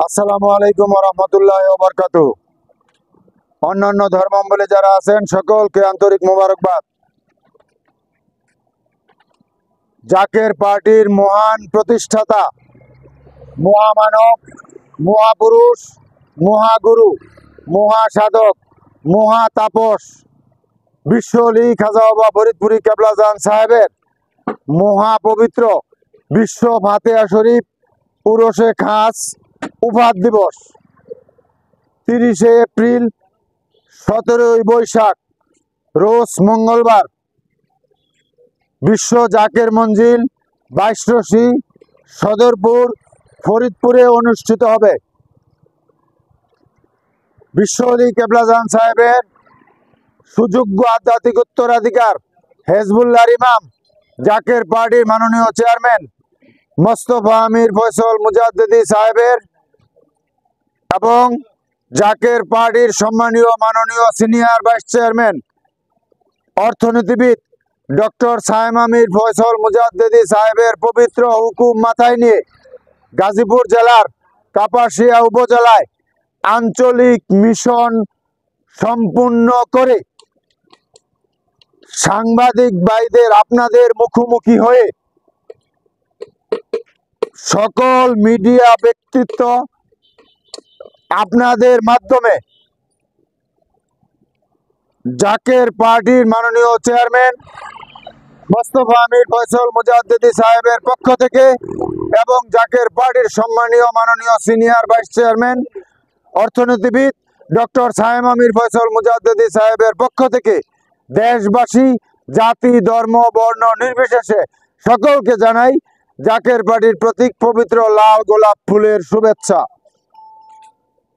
আসসালামু আলাইকুম ওয়া রাহমাতুল্লাহি ওয়া বারাকাতুহু। অন্যান্য ধর্মাবলম্বী যারা আছেন সকলকে আন্তরিক মোবারকবাদ। জাকের পার্টির মহান প্রতিষ্ঠাতা, মহামানব, মহাপুরুষ, মহাগুরু, মহাসাধক, মহাতাপস বিশ্বলি খাজা বাবা ফরিদপুরি কেবলাজান সাহেবের মহাপবিত্র বিশ্ব ফাতেহা শরীফ উরসে খাস উফাত দিবস 30শে এপ্রিল 17ই বৈশাখ রোজ মঙ্গলবার বিশ্ব জাকের মঞ্জিল 22 সদরপুর ফরিদপুরে অনুষ্ঠিত হবে। বিশ্বলি কেবলাজান সাহেবের সুযোগ্য আধ্যাত্মিক উত্তরাধিকার হেজবুল্লাহর ইমাম জাকের পার্টির মাননীয় চেয়ারম্যান মোস্তফা আমির ফয়সল মুজাদ্দিদি সাহেবের এবং জাকের পার্টির সম্মানীয় মাননীয় সিনিয়র ভাইস চেয়ারম্যান অর্থনীতিবিদ ডক্টর সায়েম আমির ফয়সল মুজাদ্দিদি সাহেবের পবিত্র হুকুম মাথায় নিয়ে গাজীপুর জেলার কাপাসিয়া উপজেলায় আঞ্চলিক মিশন সম্পূর্ণ করে সাংবাদিক ভাইদের আপনাদের মুখোমুখি হয়ে সকল মিডিয়া ব্যক্তিত্ব আপনাদের মাধ্যমে জাকের পার্টির মাননীয় চেয়ারম্যান মোস্তফা আমির ফয়সল মুজাদ্দিদি সাহেবের পক্ষ থেকে এবং জাকের পার্টির সম্মানীয় মাননীয় সিনিয়র ভাইস চেয়ারম্যান অর্থনীতিবিদ ডক্টর সায়েম আমির ফয়সল মুজাদ্দিদি সাহেবের পক্ষ থেকে দেশবাসী জাতি ধর্ম বর্ণ নির্বিশেষে সকলকে জানাই জাকের পার্টির প্রতীক পবিত্র লাল গোলাপ ফুলের শুভেচ্ছা।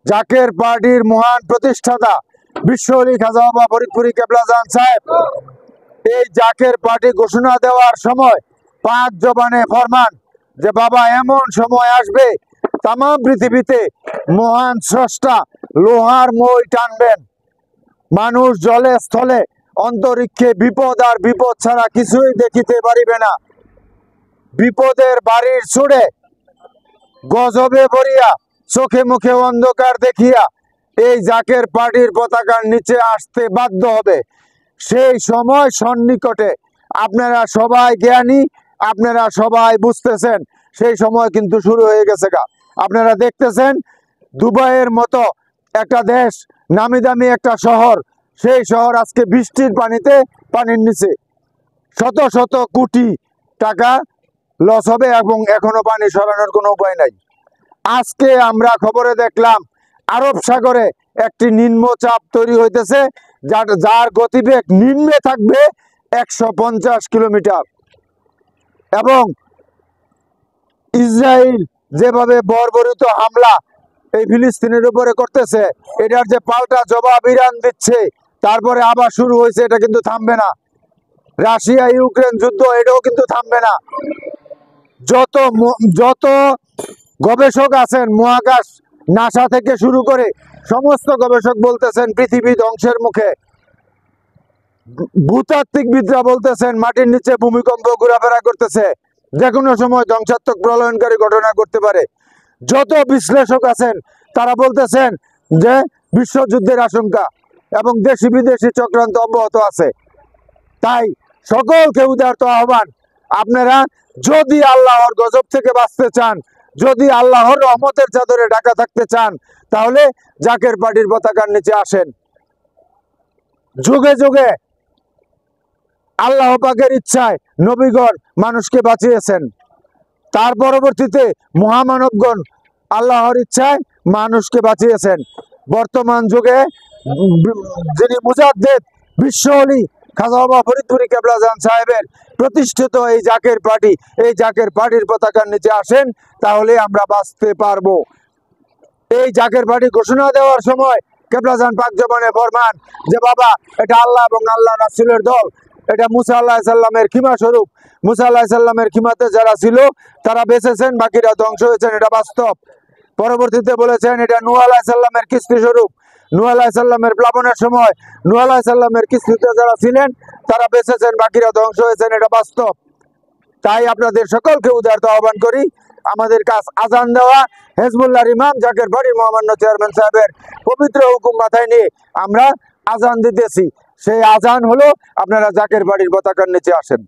জাকের পার্টির মহান প্রতিষ্ঠাতা বিশ্বলি খাজা বাবা ফরিদপুরি কেবলাজান সাহেব এই জাকের পার্টি ঘোষণা দেওয়ার সময় 5 জবানে ফরমান যে বাবা এমন সময় আসবে তাম পৃথিবীতে মহান স্রষ্টা লোহার মই টানবেন, মানুষ জলে স্থলে অন্তরিক্ষে বিপদ আর বিপদ ছাড়া কিছুই দেখিতে পারিবে না। বিপদের বাড়ির ছুড়ে গজবে ভরিয়া চোখে মুখে অন্ধকার দেখিয়া এই জাকের পার্টির পতাকার নিচে আসতে বাধ্য হবে। সেই সময় সন্নিকটে আপনারা সবাই জ্ঞানী, আপনারা সবাই বুঝতেছেন সেই সময় কিন্তু শুরু হয়ে গেছে। আপনারা দেখতেছেন দুবাইয়ের মতো একটা দেশ, নামি দামি একটা শহর, সেই শহর আজকে বৃষ্টির পানিতে পানির নিচে শত শত কোটি টাকা লস হবে এবং এখনো পানি সরানোর কোনো উপায় নাই। আজকে আমরা খবরে দেখলাম আরব সাগরে একটি নিম্নচাপ তৈরি হইতেছে যার গতিবেগ নিম্নে থাকবে 150 কিলোমিটার এবং ইসরায়েল যেভাবে বর্বরিত হামলা এই ফিলিস্তিনের উপরে করতেছে, এটার যে পাল্টা জবাব ইরান দিচ্ছে, তারপরে আবার শুরু হয়েছে, এটা কিন্তু থামবে না। রাশিয়া ইউক্রেন যুদ্ধ, এটাও কিন্তু থামবে না। যত গবেষক আছেন মহাকাশ নাসা থেকে শুরু করে সমস্ত গবেষক বলতেছেন পৃথিবী ধ্বংসের মুখে। ভূতাত্ত্বিকবিদরা বলতেছেন মাটির নিচে ভূমিকম্প ঘোরাফেরা করতেছে, যে কোনো সময় ধ্বংসাত্মক প্রলয়নকারী ঘটনা ঘটতে পারে। যত বিশ্লেষক আছেন তারা বলতেছেন যে বিশ্বযুদ্ধের আশঙ্কা এবং দেশি বিদেশি চক্রান্ত অব্যাহত আছে। তাই সকলকে উদারত আহ্বান, আপনারা যদি আল্লাহর গজব থেকে বাঁচতে চান, যদি আল্লাহর রহমতের চাদরে ঢাকা থাকতে চান, তাহলে জাকের পার্টির পতাকার নিচে আসেন। যুগে যুগে আল্লাহ পাকের ইচ্ছায় নবীগণ মানুষকে বাঁচিয়েছেন, তার পরবর্তীতে মহামানবগণ আল্লাহর ইচ্ছায় মানুষকে বাঁচিয়েছেন। বর্তমান যুগে যিনি মুজাদ্দিদ বিশ্বলি খাজা বাবা ফরিদপুরি কেবলাজান সাহেবের প্রতিষ্ঠিত এই জাকের পার্টি, এই জাকের পার্টির পতাকার নিচে আসেন, তাহলে আমরা বাঁচতে পারবো। এই জাকের পার্টি ঘোষণা দেওয়ার সময় কেবলাজান পাক জবানে ফরমান যে বাবা এটা আল্লাহ এবং আল্লাহ রাসূলের দল, এটা মুসা আলাইহিস সালামের খিমা স্বরূপ। মুসা আলাইহিস সালামের খিমাতে যারা ছিল তারা বেঁচেছেন, বাকিরা ধ্বংস হয়েছেন, এটা বাস্তব। পরবর্তীতে বলেছেন এটা নূহ আলাইহিস সালামের কিস্তি স্বরূপ। নূহ আলাইহিস সালামের প্লাবনের সময় নূহ আলাইহিস সালামের কিস্তিতে যারা ছিলেন তারা বেঁচেছেন, বাকিরা ধ্বংস হয়েছেন, এটা বাস্তব। তাই আপনাদের সকলকে উদারত আহ্বান করি, আমাদের কাজ আজান দেওয়া। হেজবুল্লাহর ইমাম জাকের বাড়ির মহামান্য চেয়ারম্যান সাহেবের পবিত্র হুকুম মাথায় নিয়ে আমরা আজান দিতেছি। সেই আজান হলো আপনারা জাকের বাড়ির পতাকার নিচে আসেন,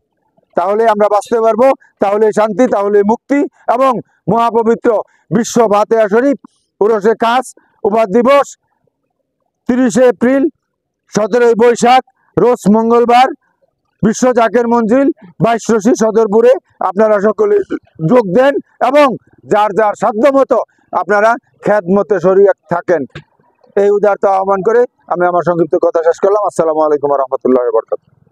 তাহলে আমরা বাঁচতে পারবো, তাহলে শান্তি, তাহলে মুক্তি এবং মহাপবিত্র বিশ্ব ফাতিহা শরীফ উরসে খাস উপাধ দিবস 30শে এপ্রিল 17ই বৈশাখ রোজ মঙ্গলবার বিশ্ব জাকের মঞ্জিল 22 সদরপুরে আপনারা সকলে যোগ দেন এবং যার যার সাধ্য মতো আপনারা খেদমতে শরীয়ত থাকেন। এই উদারতা আহ্বান করে আমি আমার সংক্ষিপ্ত কথা শেষ করলাম। আসসালামু আলাইকুম ওয়া রাহমাতুল্লাহি ওয়া বারাকাতুহু।